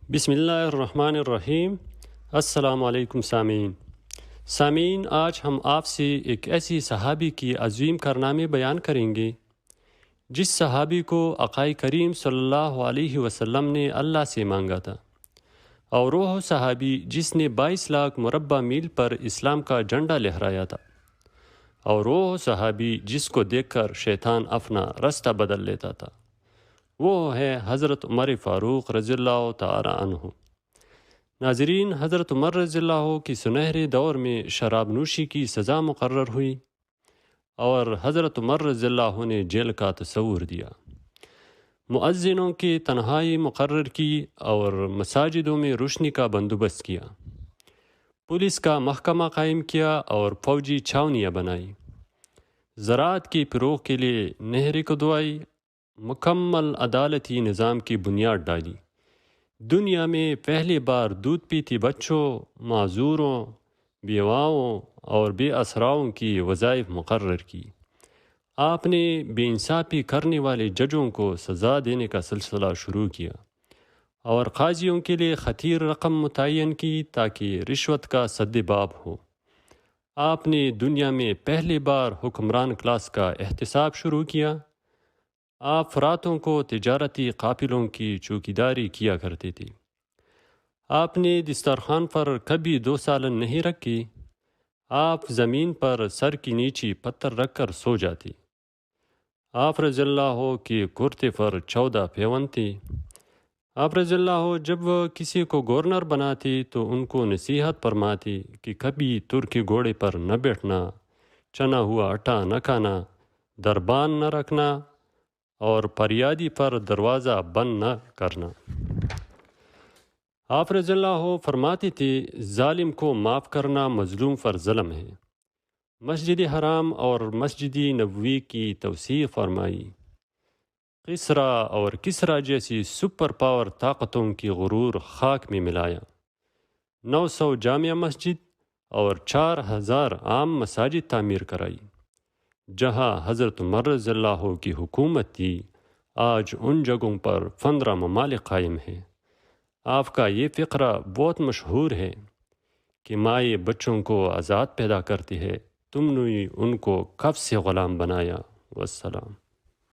بسم اللہ الرحمن الرحیم۔ السلام علیکم سامعین، آج ہم آپ سے ایک ایسی صحابی کی عظیم کارنامے بیان کریں گے جس صحابی کو آقائے کریم صلی اللہ علیہ وسلم نے اللہ سے مانگا تھا، اور وہ صحابی جس نے 22 لاکھ مربع میل پر اسلام کا جھنڈا لہرایا تھا، اور وہ صحابی جس کو دیکھ کر شیطان اپنا رستہ بدل لیتا تھا، وہ ہے حضرت عمر فاروق رضی اللہ تعالی عنہ۔ ناظرین، حضرت عمر رضی اللہ کی سنہرے دور میں شراب نوشی کی سزا مقرر ہوئی، اور حضرت عمر رضی اللہ نے جیل کا تصور دیا، مؤذنوں کی تنہائی مقرر کی اور مساجدوں میں روشنی کا بندوبست کیا، پولیس کا محکمہ قائم کیا اور فوجی چھاونیاں بنائی، زراعت کی فروغ کے لیے نہریں کھدوائی، مکمل عدالتی نظام کی بنیاد ڈالی، دنیا میں پہلی بار دودھ پیتی بچوں، معذوروں، بیواؤں اور بے اسراؤں کی وظائف مقرر کی۔ آپ نے بے انصافی کرنے والے ججوں کو سزا دینے کا سلسلہ شروع کیا، اور قاضیوں کے لیے خطیر رقم متعین کی تاکہ رشوت کا سد باب ہو۔ آپ نے دنیا میں پہلی بار حکمران کلاس کا احتساب شروع کیا۔ آپ فراتوں کو تجارتی قافلوں کی چوکیداری کیا کرتے تھے۔ آپ نے دسترخوان پر کبھی 2 سالن نہیں رکھی۔ آپ زمین پر سر کی نیچی پتھر رکھ کر سو جاتے۔ آپ رضی اللہ کے کرتے پر 14 پیوند تھے۔ آپ رضی اللہ جب وہ کسی کو گورنر بناتے تو ان کو نصیحت فرماتے کہ کبھی ترکی گھوڑے پر نہ بیٹھنا، چنا ہوا آٹا نہ کھانا، دربان نہ رکھنا، اور فریادی پر دروازہ بند نہ کرنا۔ آپ رضی اللہ فرماتے تھے، ظالم کو معاف کرنا مظلوم پر ظلم ہے۔ مسجد حرام اور مسجد نبوی کی توسیع فرمائی۔ کسریٰ اور کسریٰ جیسی سپر پاور طاقتوں کی غرور خاک میں ملایا۔ 900 جامع مسجد اور 4000 عام مساجد تعمیر کرائی۔ جہاں حضرت عمر رضی اللہ کی حکومت تھی، آج ان جگہوں پر 15 ممالک قائم ہیں۔ آپ کا یہ فقرہ بہت مشہور ہے کہ مائیں بچوں کو آزاد پیدا کرتی ہے، تم نے ان کو کب سے غلام بنایا؟ والسلام۔